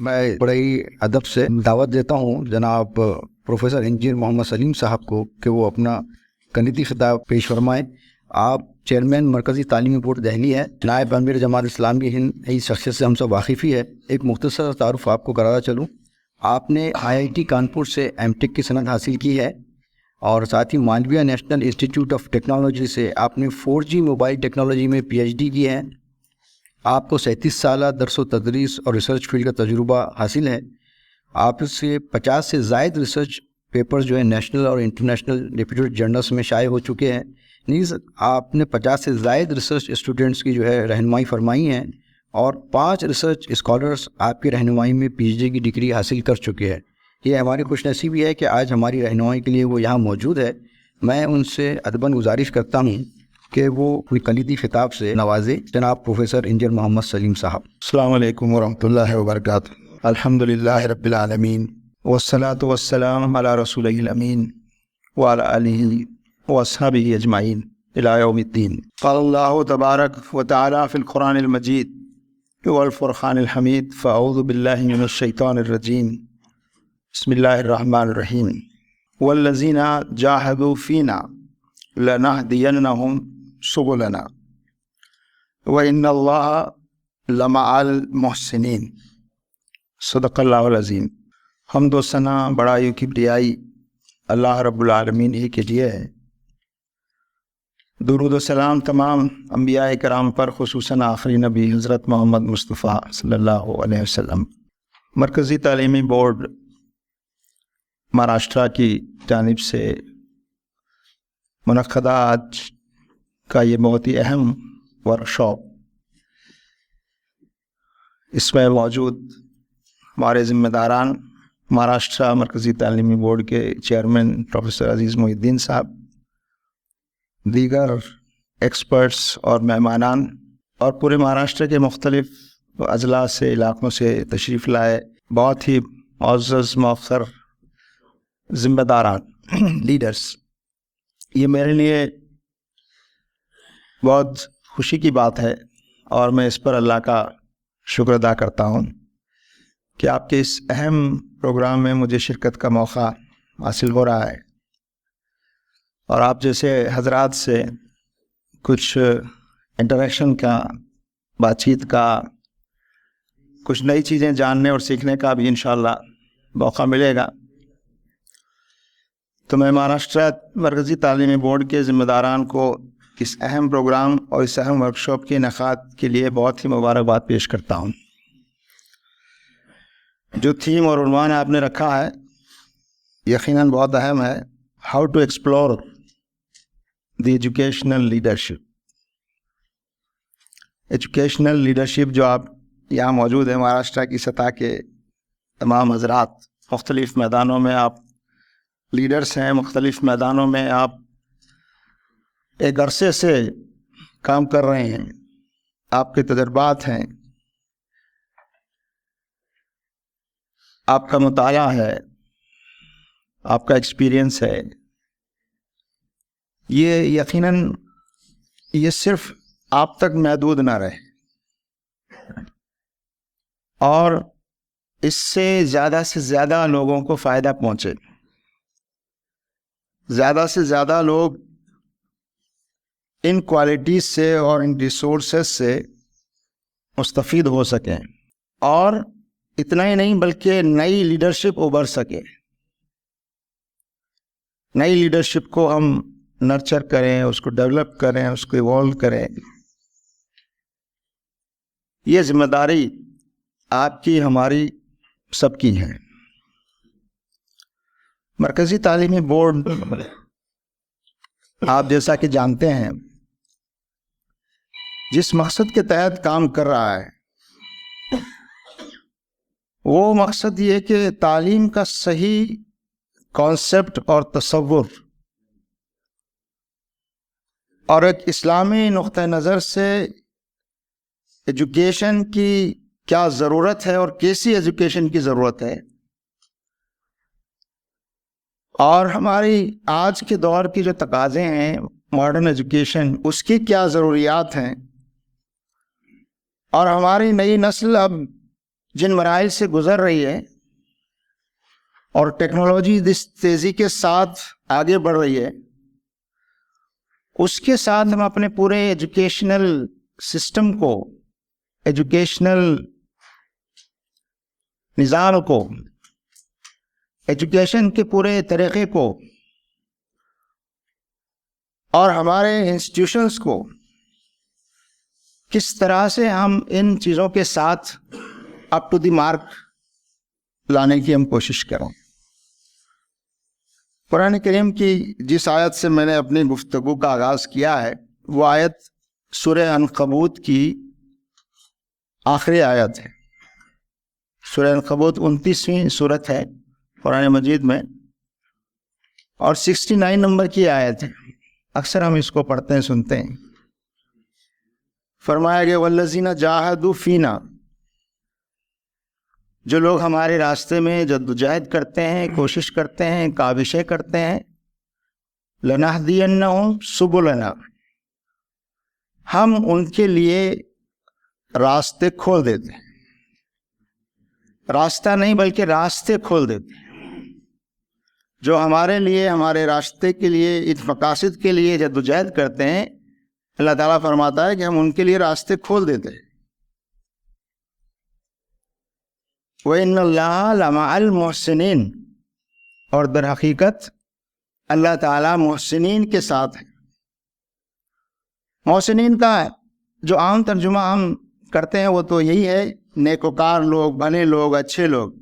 मैं बड़े ही अदब से दावत देता हूँ जनाब प्रोफेसर इंजीनियर मोहम्मद सलीम साहब को कि वो अपना कनीती खिताब पेश फरमाएँ। आप चेयरमैन मरकज़ी तालीमी बोर्ड दिल्ली है, नायब अमीर जमात इस्लामी हिंद, इस शख्सियत से हम सब वाकिफ़ ही है। एक मुख्तसर तारुफ आपको कराता चलूँ, आपने IIT कानपुर से M.Tech की सनद हासिल की है और साथ ही Malaviya national institute of technology से आपने 4G मोबाइल टेक्नोलॉजी में PhD की है। आपको 37 साल दरस व तदरीस और रिसर्च फील्ड का तजुर्बा हासिल है। आप इससे 50 से ज़ायद रिसर्च पेपर्स जो है नेशनल और इंटरनेशनल रेप्यूटेड जर्नल्स में शाये हो चुके हैं। नीज़ आपने 50 से ज़ायद रिसर्च स्टूडेंट्स की जो है रहनुमाई फरमाई है और 5 रिसर्च स्कॉलर्स आपकी रहनुमाई में PhD की डिग्री हासिल कर चुके हैं। ये हमारी खुशनसीबी है कि आज हमारी रहनुमाई के लिए वो यहाँ मौजूद है। मैं उनसे अदबन गुजारिश करता हूँ कि वो अपनी कलीदी खिताब से नवाजे जनाब प्रोफेसर इंजीनियर मोहम्मद सलीम साहब। अस्सलामु अलैकुम वरहमतुल्लाहि वबरकातुहू। अल्हम्दुलिल्लाहि रब्बिल आलमीन वस्सलातु वस्सलामु अला रसूलिहिल अमीन व अला आलिहि व अस्हाबिहि अजमाइन इला यौमिद्दीन। क़ालल्लाहु तबारक व तआला फ़िल क़ुरानिल मजीद वल फ़ुरक़ानिल हमीद। फ़अऊज़ु बिल्लाहि मिनश शैतानिर रजीम। बिस्मिल्लाहिर रहमानिर रहीम। वल्लज़ीना जाहदू फ़ीना लनहदियन्नहुम सुबुलना व इन्नल्लाहा लमअल मुहसिनीन। सदक़ल्लाहुल अज़ीम। हम्द व सना बड़ाई की किबरियाई अल्लाह रब्बुल आलमीन ही के लिए है। दुरूद व सलाम तमाम अंबिया कराम पर, खुसूसन आखिरी नबी हज़रत मोहम्मद मुस्तफ़ा सल्लल्लाहु अलैहि वसल्लम। मरकज़ी तालीमी बोर्ड महाराष्ट्र की जानिब से मुनक़्क़दा आज का ये बहुत ही अहम वर्कशॉप, इसमें मौजूद हमारे ज़िम्मेदारान महाराष्ट्र मरकज़ी तालीमी बोर्ड के चेयरमैन प्रोफेसर अज़ीज़ मोहिउद्दीन साहब, दीगर एक्सपर्ट्स और मेहमानान और पूरे महाराष्ट्र के मुख्तलिफ़ अज़ला से इलाक़ों से तशरीफ़ लाए बहुत ही मुअज़्ज़ज़ मौक़र ज़िम्मेदारान लीडर्स, ये मेरे लिए बहुत खुशी की बात है और मैं इस पर अल्लाह का शुक्र अदा करता हूँ कि आपके इस अहम प्रोग्राम में मुझे शिरकत का मौका हासिल हो रहा है और आप जैसे हजरात से कुछ इंटरेक्शन का, बातचीत का, कुछ नई चीज़ें जानने और सीखने का भी इंशाअल्लाह मौका मिलेगा। तो मैं महाराष्ट्र मरकज़ी तालीमी बोर्ड के ज़िम्मेदारान को इस अहम प्रोग्राम और इस अहम वर्कशॉप के इनेकाद के लिए बहुत ही मुबारकबाद पेश करता हूँ। जो थीम और उन्वान आपने रखा है यकीनन बहुत अहम है, how to explore the educational leadership. Educational leadership जो आप यहाँ मौजूद है, महाराष्ट्र की सतह के तमाम हज़रात, मुख्तलिफ़ मैदानों में आप लीडर्स हैं, मुख्तलिफ़ मैदानों में आप एक अरसे से काम कर रहे हैं, आपके तजर्बात हैं, आपका मुताला है, आपका एक्सपीरियंस है। ये यकीनन ये सिर्फ आप तक महदूद ना रहे और इससे ज़्यादा लोगों को फ़ायदा पहुँचे, ज़्यादा से ज़्यादा लोग इन क्वालिटीज़ से और इन रिसोर्सेस से मुस्तफ़ीद हो सकें और इतना ही नहीं बल्कि नई लीडरशिप उभर सके। नई लीडरशिप को हम नर्चर करें, उसको डेवलप करें, उसको इवॉल्व करें। ये जिम्मेदारी आपकी, हमारी, सबकी है। मरकज़ी तालीमी बोर्ड आप जैसा कि जानते हैं जिस मकसद के तहत काम कर रहा है वो मकसद ये कि तालीम का सही कॉन्सेप्ट और तसव्वुर और एक इस्लामी नुक्ता नज़र से एजुकेशन की क्या ज़रूरत है और कैसी एजुकेशन की ज़रूरत है और हमारी आज के दौर की जो तकाज़े हैं मॉडर्न एजुकेशन, उसकी क्या ज़रूरियात हैं और हमारी नई नस्ल अब जिन मराइल से गुजर रही है और टेक्नोलॉजी जिस तेज़ी के साथ आगे बढ़ रही है, उसके साथ हम अपने पूरे एजुकेशनल सिस्टम को, एजुकेशनल निज़ाम को, एजुकेशन के पूरे तरीक़े को और हमारे इंस्टीट्यूशंस को किस तरह से हम इन चीज़ों के साथ अप टू द मार्क लाने की हम कोशिश करें। कुरान करीम की जिस आयत से मैंने अपनी गुफ्तगू का आगाज़ किया है वो आयत सूरह अनकबूत की आखिरी आयत है। सूरह अनकबूत 29वीं सूरत है कुरान मजीद में और 69 नंबर की आयत है। अक्सर हम इसको पढ़ते हैं, सुनते हैं। फरमाया गया वल्लज़ीना जाहदू फीना, जो लोग हमारे रास्ते में जद्दोजहद करते हैं, कोशिश करते हैं, काविशें करते हैं, लनहदियन्नहुम सुबुलना, हम उनके लिए रास्ते खोल देते हैं। रास्ता नहीं बल्कि रास्ते खोल देते हैं। जो हमारे लिए, हमारे रास्ते के लिए, इन मकासद के लिए जद्दोजहद करते हैं, अल्लाह ताला फरमाता है कि हम उनके लिए रास्ते खोल देते हैं। व इन्नल्लाह लमअल मुहसिनीन, और दर हकीकत अल्लाह ताला मुहसिनीन के साथ है। मुहसिनीन का जो आम तर्जुमा हम करते हैं वो तो यही है, नेकोकार लोग, भले लोग, अच्छे लोग।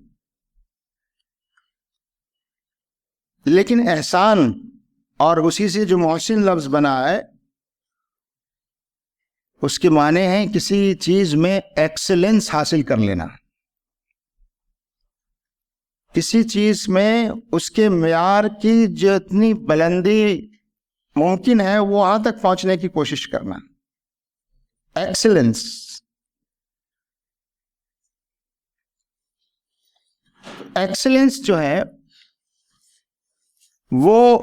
लेकिन एहसान और उसी से जो मुहसिन लफ्ज़ बना है उसके माने हैं किसी चीज़ में एक्सेलेंस हासिल कर लेना, किसी चीज़ में उसके मेयार की जितनी बुलंदी मुमकिन है वो वहाँ तक पहुँचने की कोशिश करना, एक्सेलेंस। एक्सेलेंस जो है वो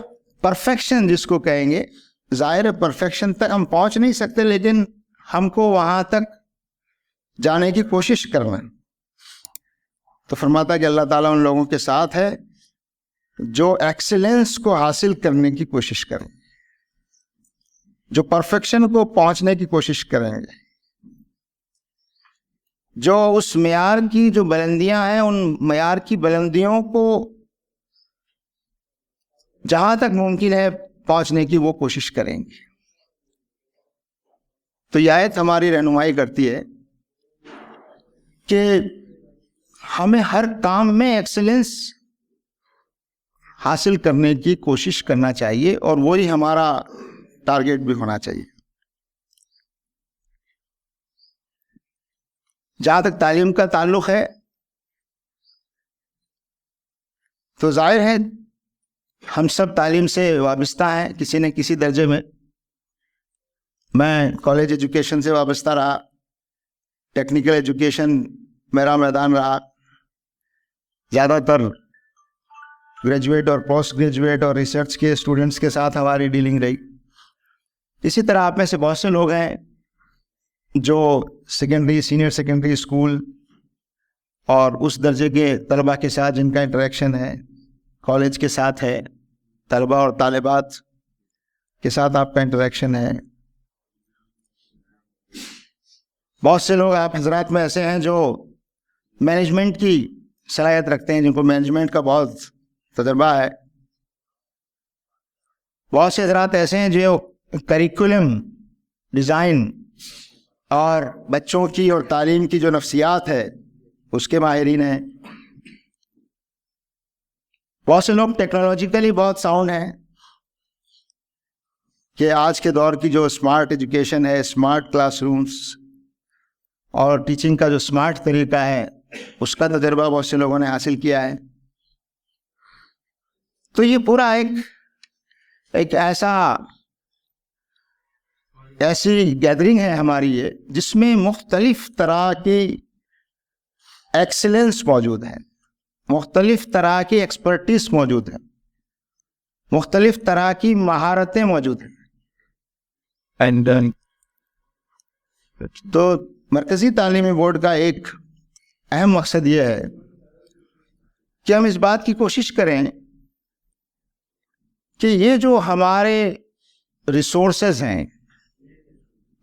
परफेक्शन जिसको कहेंगे, ज़ाहिर है परफेक्शन तक हम पहुँच नहीं सकते, लेकिन हमको वहाँ तक जाने की कोशिश करना। तो फरमाता है कि अल्लाह ताला उन लोगों के साथ है जो एक्सीलेंस को हासिल करने की कोशिश करें, जो परफेक्शन को पहुंचने की कोशिश करेंगे, जो उस मेयार की जो बुलंदियां हैं उन मेयार की बुलंदियों को जहां तक मुमकिन है पहुंचने की वो कोशिश करेंगे। तो यह आयत हमारी रहनुमाई करती है कि हमें हर काम में एक्सीलेंस हासिल करने की कोशिश करना चाहिए और वही हमारा टारगेट भी होना चाहिए। जहां तक तालीम का ताल्लुक है तो जाहिर है हम सब तालीम से वाबस्ता हैं किसी न किसी दर्जे में। मैं कॉलेज एजुकेशन से वाबस्ता रहा, टेक्निकल एजुकेशन मेरा मैदान रहा, ज़्यादातर ग्रेजुएट और पोस्ट ग्रेजुएट और रिसर्च के स्टूडेंट्स के साथ हमारी डीलिंग रही। इसी तरह आप में से बहुत से लोग हैं जो सेकेंडरी, सीनियर सेकेंडरी स्कूल और उस दर्जे के तलबा के साथ जिनका इंटरेक्शन है, कॉलेज के साथ है, तलबा और तालिबात के साथ आपका इंटरेक्शन है। बहुत से लोग आप हजरात में ऐसे हैं जो मैनेजमेंट की सलाहियत रखते हैं, जिनको मैनेजमेंट का बहुत तजर्बा है। बहुत से हजरात ऐसे हैं जो करिकुलम डिज़ाइन और बच्चों की और तालीम की जो नफ्सियात है उसके माहिरीन हैं। बहुत से लोग टेक्नोलॉजिकली बहुत साउंड हैं कि आज के दौर की जो स्मार्ट एजुकेशन है, स्मार्ट क्लासरूम्स और टीचिंग का जो स्मार्ट तरीका है उसका तजर्बा बहुत से लोगों ने हासिल किया है। तो ये पूरा एक ऐसी गैदरिंग है हमारी ये, जिसमें मुख्तलिफ तरह की एक्सीलेंस मौजूद है, मुख्तलिफ तरह की एक्सपर्टीज मौजूद है, मुख्तलिफ तरह की महारतें मौजूद हैं। तो मरकज़ी तालीमी बोर्ड का एक अहम मकसद ये है कि हम इस बात की कोशिश करें कि ये जो हमारे रिसोर्सेज हैं,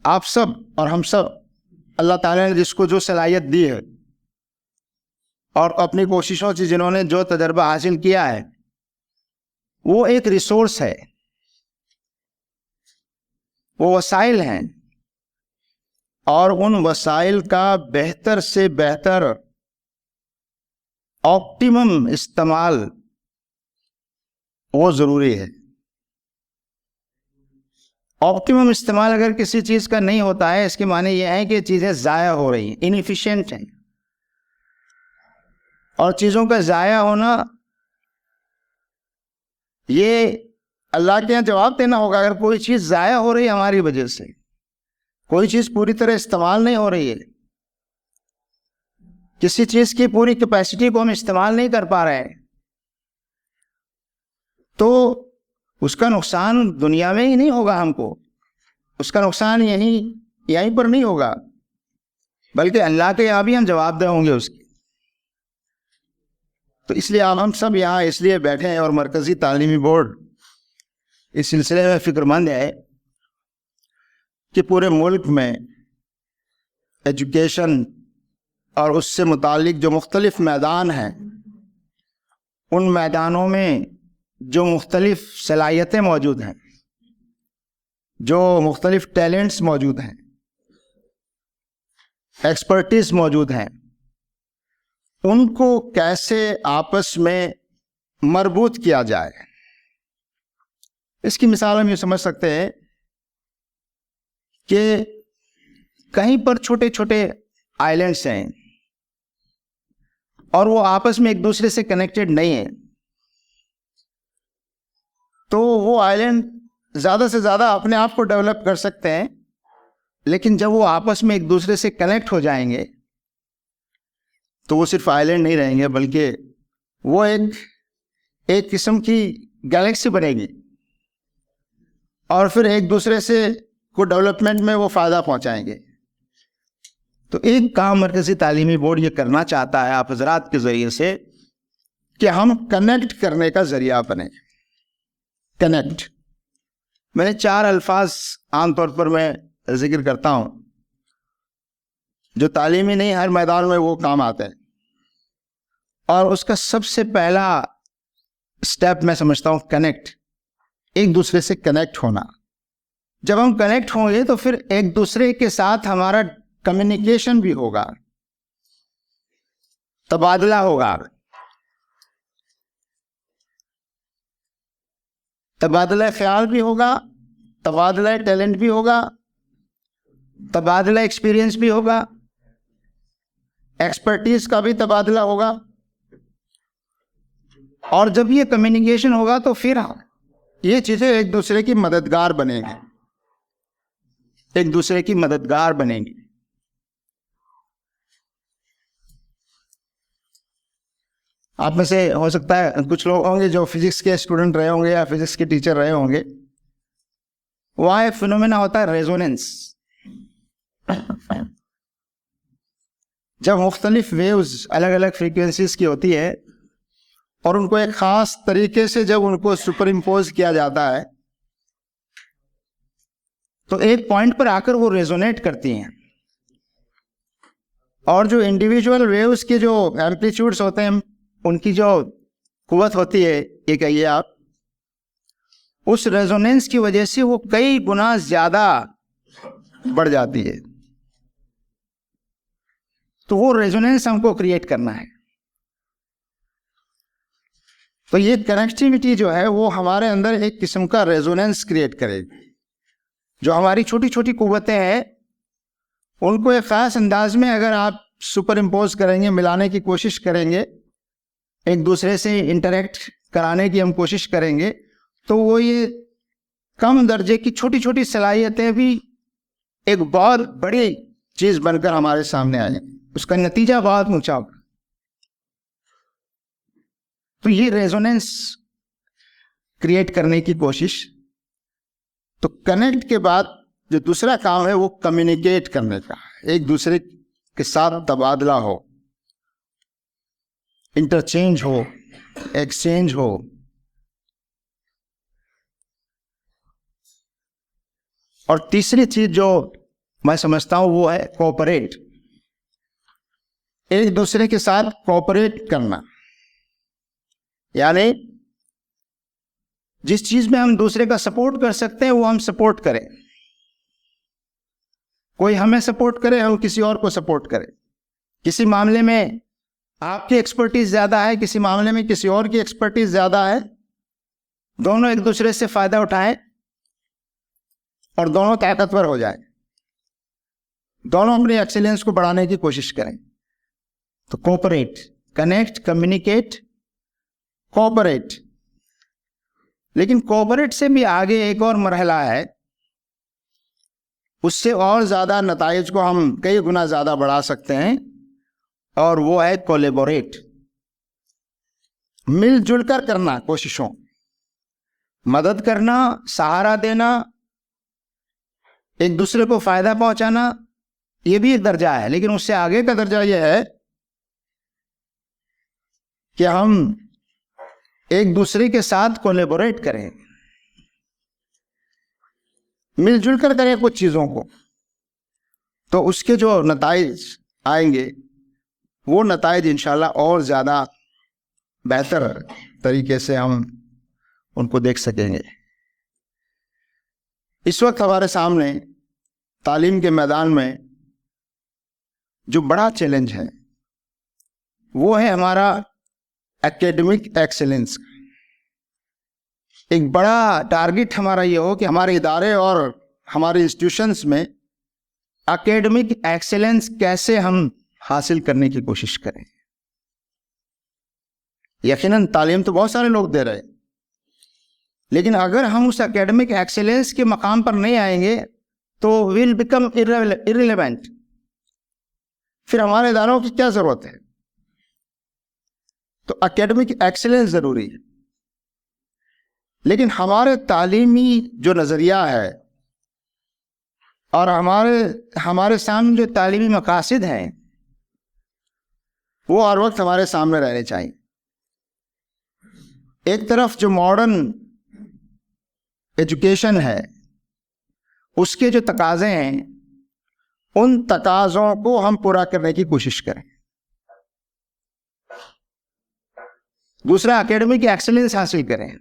आप सब और हम सब, अल्लाह ताला ने जिसको जो सलाहियत दी है और अपनी कोशिशों से जिन्होंने जो तजर्बा हासिल किया है, वो एक रिसोर्स है, वो वसाइल हैं, और उन वसाइल का बेहतर से बेहतर ऑप्टिमम इस्तेमाल वो ज़रूरी है। ऑप्टिमम इस्तेमाल अगर किसी चीज़ का नहीं होता है, इसके माने ये है कि चीज़ें ज़ाया हो रही हैं, इनएफिशिएंट हैं। और चीज़ों का ज़ाया होना, ये अल्लाह के यहाँ जवाब देना होगा। अगर कोई चीज़ ज़ाया हो रही है हमारी वजह से, कोई चीज़ पूरी तरह इस्तेमाल नहीं हो रही है, किसी चीज़ की पूरी कैपेसिटी को हम इस्तेमाल नहीं कर पा रहे हैं, तो उसका नुकसान दुनिया में ही नहीं होगा हमको, उसका नुकसान यहीं पर नहीं होगा, बल्कि अल्लाह के यहाँ भी हम जवाबदेह होंगे उसके। तो इसलिए हम सब यहाँ इसलिए बैठे हैं और मरकज़ी तालीमी बोर्ड इस सिलसिले में फ़िक्रमंद है कि पूरे मुल्क में एजुकेशन और उससे मुतालिक जो मुख्तलिफ मैदान हैं, उन मैदानों में जो मुख्तलिफ सलाहियतें मौजूद हैं, जो मुख्तलिफ टैलेंट्स मौजूद हैं, एक्सपर्टीज मौजूद हैं, उनको कैसे आपस में मरबूत किया जाए। इसकी मिसाल हम ये समझ सकते हैं कि कहीं पर छोटे छोटे आइलैंड्स हैं और वो आपस में एक दूसरे से कनेक्टेड नहीं है, तो वो आइलैंड ज़्यादा से ज़्यादा अपने आप को डेवलप कर सकते हैं, लेकिन जब वो आपस में एक दूसरे से कनेक्ट हो जाएंगे तो वो सिर्फ आइलैंड नहीं रहेंगे, बल्कि वो एक किस्म की गैलेक्सी बनेगी और फिर एक दूसरे से को डेवलपमेंट में वो फ़ायदा पहुंचाएंगे। तो एक काम मरकज़ी तालीमी बोर्ड ये करना चाहता है आप हज़रात के ज़रिए से कि हम कनेक्ट करने का ज़रिया बने। कनेक्ट, मैंने 4 अल्फाज आमतौर पर मैं जिक्र करता हूँ जो तालीमी नहीं हर मैदान में वो काम आते हैं, और उसका सबसे पहला स्टेप मैं समझता हूँ कनेक्ट, एक दूसरे से कनेक्ट होना। जब हम कनेक्ट होंगे तो फिर एक दूसरे के साथ हमारा कम्युनिकेशन भी होगा, तबादला होगा, तबादला ख्याल भी होगा, तबादला टैलेंट भी होगा, तबादला एक्सपीरियंस भी होगा, एक्सपर्टीज का भी तबादला होगा। और जब ये कम्युनिकेशन होगा तो फिर ये चीज़ें एक दूसरे की मददगार बनेंगी, एक दूसरे की मददगार बनेंगी। आप में से हो सकता है कुछ लोग होंगे जो फिजिक्स के स्टूडेंट रहे होंगे या फिजिक्स के टीचर रहे होंगे। वहाँ एक फिनोमेना होता है रेजोनेंस। जब मुख्तलिफ वेव्स अलग अलग फ्रीक्वेंसीज की होती है और उनको एक ख़ास तरीके से जब उनको सुपर इम्पोज किया जाता है तो एक पॉइंट पर आकर वो रेजोनेट करती हैं, और जो इंडिविजुअल वेव्स के जो एम्पलीट्यूड्स होते हैं, उनकी जो कुव्वत होती है, ये कहिए आप, उस रेजोनेंस की वजह से वो कई गुना ज़्यादा बढ़ जाती है। तो वो रेजोनेंस हमको क्रिएट करना है। तो ये कनेक्टिविटी जो है वो हमारे अंदर एक किस्म का रेजोनेंस क्रिएट करेगी। जो हमारी छोटी छोटी कुव्वतें हैं उनको एक ख़ास अंदाज में अगर आप सुपर इम्पोज करेंगे, मिलाने की कोशिश करेंगे, एक दूसरे से इंटरेक्ट कराने की हम कोशिश करेंगे, तो वो ये कम दर्जे की छोटी छोटी सलाहियतें भी एक बहुत बड़ी चीज़ बनकर हमारे सामने आ जाए, उसका नतीजा बहुत ऊंचा होगा। तो ये रेजोनेंस क्रिएट करने की कोशिश। तो कनेक्ट के बाद जो दूसरा काम है वो कम्युनिकेट करने का, एक दूसरे के साथ तबादला हो, इंटरचेंज हो, एक्सचेंज हो। और तीसरी चीज जो मैं समझता हूं वो है कोऑपरेट, एक दूसरे के साथ कोऑपरेट करना। यानी जिस चीज में हम दूसरे का सपोर्ट कर सकते हैं वो हम सपोर्ट करें, कोई हमें सपोर्ट करे, हम किसी और को सपोर्ट करें। किसी मामले में आपकी एक्सपर्टीज ज्यादा है, किसी मामले में किसी और की एक्सपर्टीज ज्यादा है, दोनों एक दूसरे से फायदा उठाएं और दोनों ताकतवर हो जाए, दोनों अपनी एक्सीलेंस को बढ़ाने की कोशिश करें। तो कोऑपरेट, कनेक्ट, कम्युनिकेट, कोऑपरेट। लेकिन कोऑपरेट से भी आगे एक और मरहला है, उससे और ज्यादा नताइज को हम कई गुना ज्यादा बढ़ा सकते हैं, और वो है कोलैबोरेट, मिलजुल कर करना कोशिशों, मदद करना, सहारा देना, एक दूसरे को फायदा पहुंचाना, ये भी एक दर्जा है। लेकिन उससे आगे का दर्जा यह है कि हम एक दूसरे के साथ कोलैबोरेट करें, मिलजुल कर करें कुछ चीजों को, तो उसके जो नताइज आएंगे वो नताइज इंशाल्लाह और ज्यादा बेहतर तरीके से हम उनको देख सकेंगे। इस वक्त हमारे सामने तालीम के मैदान में जो बड़ा चैलेंज है वो है हमारा एकेडमिक एक्सेलेंस। एक बड़ा टारगेट हमारा ये हो कि हमारे इदारे और हमारे इंस्टीट्यूशंस में एकेडमिक एक्सेलेंस कैसे हम हासिल करने की कोशिश करें। यकीनन तालीम तो बहुत सारे लोग दे रहे हैं, लेकिन अगर हम उस एकेडमिक एक्सेलेंस के मकाम पर नहीं आएंगे तो विल बिकम इररिलेवेंट। फिर हमारे इदारों की क्या जरूरत है? तो एकेडमिक एक्सेलेंस जरूरी है, लेकिन हमारे तालीमी जो नजरिया है और हमारे सामने जो तालीमी मकासद हैं वो हर वक्त हमारे सामने रहने चाहिए। एक तरफ जो मॉडर्न एजुकेशन है उसके जो तकाजे हैं उन तकाजों को हम पूरा करने की कोशिश करें। दूसरा, एकेडमिक एक्सेलेंस हासिल करें।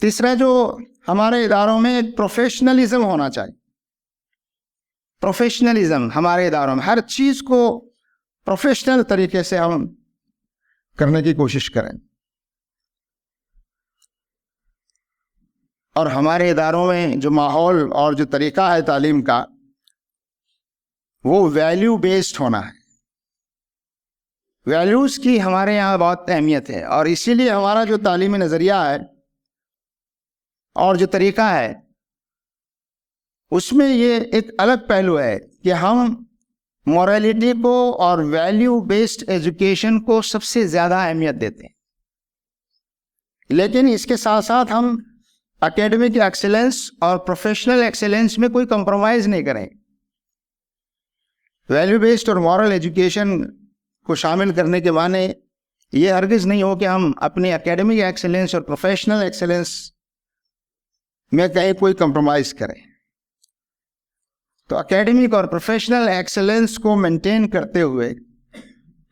तीसरा, जो हमारे इदारों में प्रोफेशनलिज्म होना चाहिए। प्रोफेशनलिज्म हमारे इदारों में हर चीज को प्रोफेशनल तरीके से हम करने की कोशिश करें, और हमारे इदारों में जो माहौल और जो तरीका है तालीम का वो वैल्यू बेस्ड होना है। वैल्यूज की हमारे यहाँ बहुत अहमियत है, और इसीलिए हमारा जो तालीमी नजरिया है और जो तरीका है उसमें ये एक अलग पहलू है कि हम मॉरलिटी को और वैल्यू बेस्ड एजुकेशन को सबसे ज्यादा अहमियत देते हैं। लेकिन इसके साथ साथ हम एकेडमिक एक्सेलेंस और प्रोफेशनल एक्सेलेंस में कोई कंप्रोमाइज नहीं करें। वैल्यू बेस्ड और मॉरल एजुकेशन को शामिल करने के माने ये हरगिज नहीं हो कि हम अपनी एकेडमिक एक्सेलेंस और प्रोफेशनल एक्सेलेंस में कहीं कोई कंप्रोमाइज करें। तो एकेडमिक और प्रोफेशनल एक्सेलेंस को मेंटेन करते हुए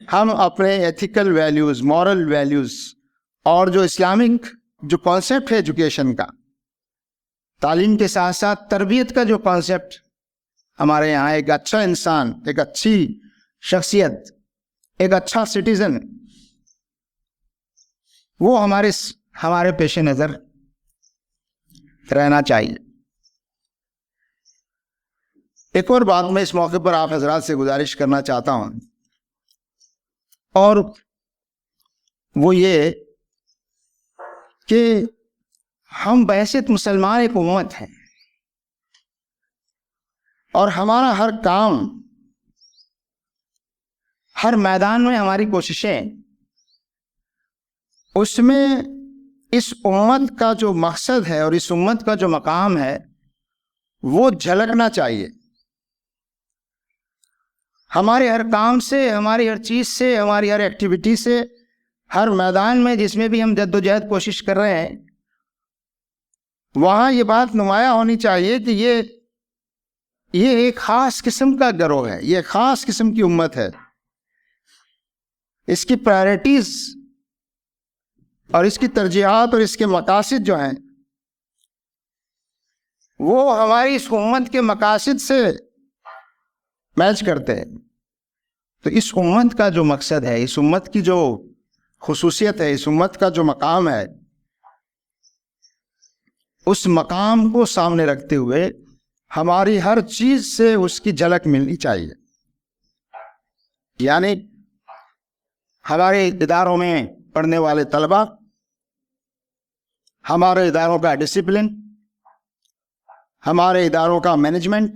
हम अपने एथिकल वैल्यूज, मॉरल वैल्यूज और जो इस्लामिक जो कॉन्सेप्ट है एजुकेशन का, तालीम के साथ साथ तरबियत का जो कॉन्सेप्ट हमारे यहाँ, एक अच्छा इंसान, एक अच्छी शख्सियत, एक अच्छा सिटीजन, वो हमारे पेश नज़र रहना चाहिए। एक और बात मैं इस मौके पर आप हजरात से गुजारिश करना चाहता हूं, और वो ये कि हम बहसीत मुसलमान एक उम्मत हैं और हमारा हर काम, हर मैदान में हमारी कोशिशें, उसमें इस उम्मत का जो मकसद है और इस उम्मत का जो मकाम है वो झलकना चाहिए। हमारे हर काम से, हमारी हर चीज़ से, हमारी हर एक्टिविटी से, हर मैदान में जिसमें भी हम जद्दोजहद कोशिश कर रहे हैं, वहाँ ये बात नुमाया होनी चाहिए कि ये एक ख़ास किस्म का गिरोह है, ये ख़ास किस्म की उम्मत है। इसकी प्रायोरिटीज़ और इसकी तरजीहात और इसके मकासद जो हैं वो हमारी इस उम्मत के मकासद से मैच करते हैं। तो इस उम्मत का जो मकसद है, इस उम्मत की जो खुसूसियत है, इस उम्मत का जो मकाम है, उस मकाम को सामने रखते हुए हमारी हर चीज़ से उसकी झलक मिलनी चाहिए। यानी हमारे इदारों में पढ़ने वाले तलबा, हमारे इदारों का डिसिप्लिन, हमारे इदारों का मैनेजमेंट,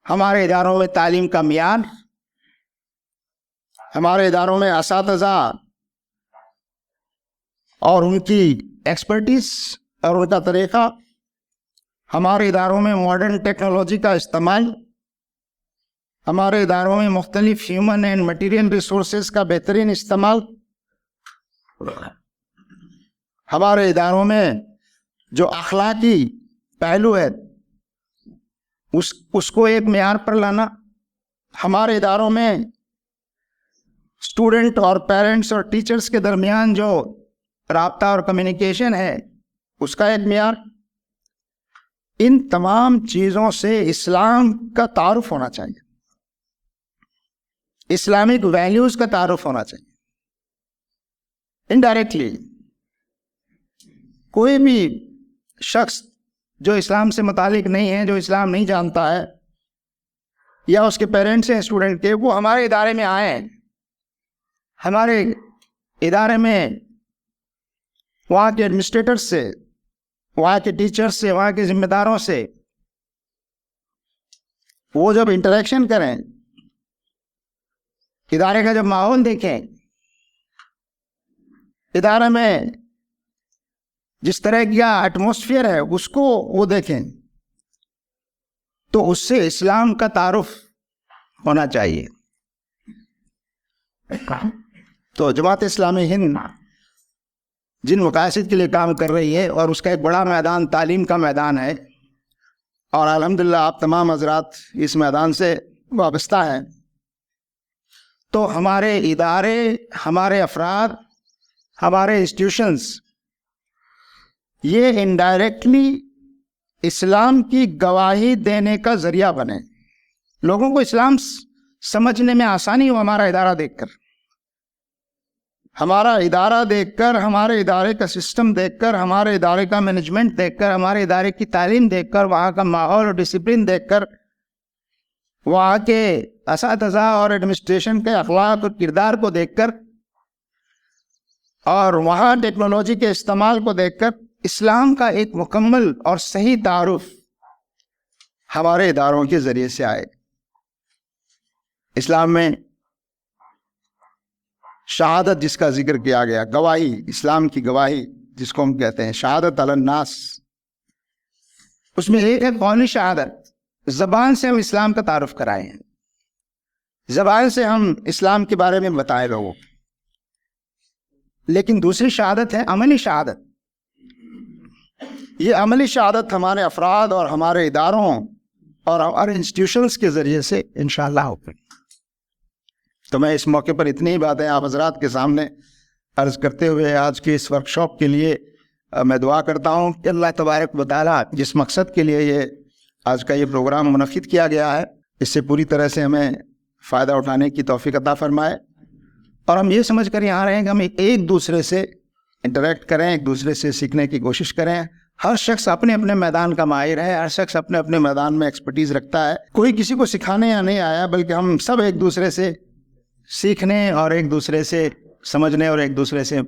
हमारे इदारों में तालीम का मियार, हमारे इदारों में असातिज़ा और उनकी एक्सपर्टीज और उनका तरीक़ा, हमारे इदारों में मॉडर्न टेक्नोलॉजी का इस्तेमाल, हमारे इदारों में मुख्तलिफ ह्यूमन एंड मटीरियल रिसोर्सेज का बेहतरीन इस्तेमाल, हमारे इदारों में जो अखलाकी पहलू है उसको एक मेयार पर लाना, हमारे इदारों में स्टूडेंट और पेरेंट्स और टीचर्स के दरमियान जो राब्ता और कम्युनिकेशन है उसका एक मेयार, इन तमाम चीज़ों से इस्लाम का तारुफ होना चाहिए, इस्लामिक वैल्यूज़ का तारुफ होना चाहिए। इनडायरेक्टली कोई भी शख्स जो इस्लाम से मुतालिक नहीं है, जो इस्लाम नहीं जानता है, या उसके पेरेंट्स हैं स्टूडेंट के, वो हमारे इदारे में आए, हमारे इदारे में वहाँ के एडमिनिस्ट्रेटर्स से, वहाँ के टीचर्स से, वहाँ के जिम्मेदारों से वो जब इंटरेक्शन करें, इदारे का जब माहौल देखें, इदारे में जिस तरह का एटमॉस्फेयर है उसको वो देखें, तो उससे इस्लाम का तारुफ होना चाहिए। तो जमात इस्लामी हिंद जिन मकासद के लिए काम कर रही है और उसका एक बड़ा मैदान तालीम का मैदान है, और अल्हम्दुलिल्लाह आप तमाम हजरात इस मैदान से वाबस्ता हैं, तो हमारे इदारे, हमारे अफराद, हमारे इंस्टीट्यूशंस ये इनडायरेक्टली इस्लाम की गवाही देने का ज़रिया बने, लोगों को इस्लाम समझने में आसानी हो। हमारा इदारा देखकर, हमारा इदारा देखकर, हमारे इदारे का सिस्टम देखकर, हमारे इदारे का मैनेजमेंट देखकर, हमारे इदारे की तालीम देखकर, वहाँ का माहौल और डिसिप्लिन देखकर, वहाँ के असातिज़ा और एडमिनिस्ट्रेशन के अखलाक और किरदार को देखकर, और वहाँ टेक्नोलॉजी के इस्तेमाल को देखकर इस्लाम का एक मुकम्मल और सही तारुफ हमारे इदारों के ज़रिए से आए। इस्लाम में शहादत जिसका जिक्र किया गया, गवाही, इस्लाम की गवाही जिसको हम कहते हैं शहादत अलन नास, उसमें एक है कौली शहादत, ज़बान से हम इस्लाम का तारुफ कराए हैं, ज़बान से हम इस्लाम के बारे में बताए लोगों। लेकिन दूसरी शहादत है अमली शहादत। ये अमली शहादत हमारे अफराद और हमारे इदारों और हमारे इंस्टीट्यूशंस के ज़रिए से इंशाअल्लाह होगी। तो मैं इस मौके पर इतनी ही बातें आप हज़रात के सामने अर्ज़ करते हुए आज की इस वर्कशॉप के लिए मैं दुआ करता हूँ कि अल्लाह तबारक व तआला जिस मकसद के लिए ये आज का ये प्रोग्राम मुनक़िद किया गया है, इससे पूरी तरह से हमें फ़ायदा उठाने की तौफ़ीक़ अता फ़रमाए, और हम ये समझ कर यहाँ रहें कि हम एक दूसरे से इंटरेक्ट करें, एक दूसरे से सीखने की कोशिश करें। हर शख्स अपने अपने मैदान का माहिर है, हर शख्स अपने अपने मैदान में एक्सपर्टीज़ रखता है, कोई किसी को सिखाने या नहीं आया, बल्कि हम सब एक दूसरे से सीखने और एक दूसरे से समझने और एक दूसरे से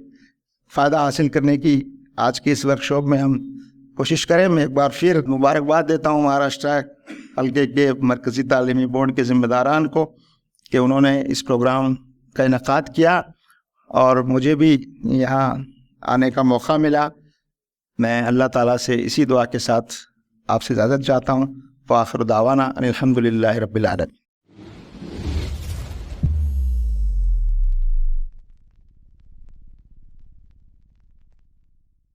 फ़ायदा हासिल करने की आज की इस वर्कशॉप में हम कोशिश करें। मैं एक बार फिर मुबारकबाद देता हूँ महाराष्ट्र हल्के के मरकज़ी तालीमी बोर्ड के ज़िम्मेदारान को कि उन्होंने इस प्रोग्राम का इनेकाद किया और मुझे भी यहाँ आने का मौका मिला। मैं अल्लाह ताला से इसी दुआ के साथ आपसे इजाज़त चाहता हूँ। व आखिर दावाना अनिल हम्दुलिल्लाहि रब्बिल आलमीन।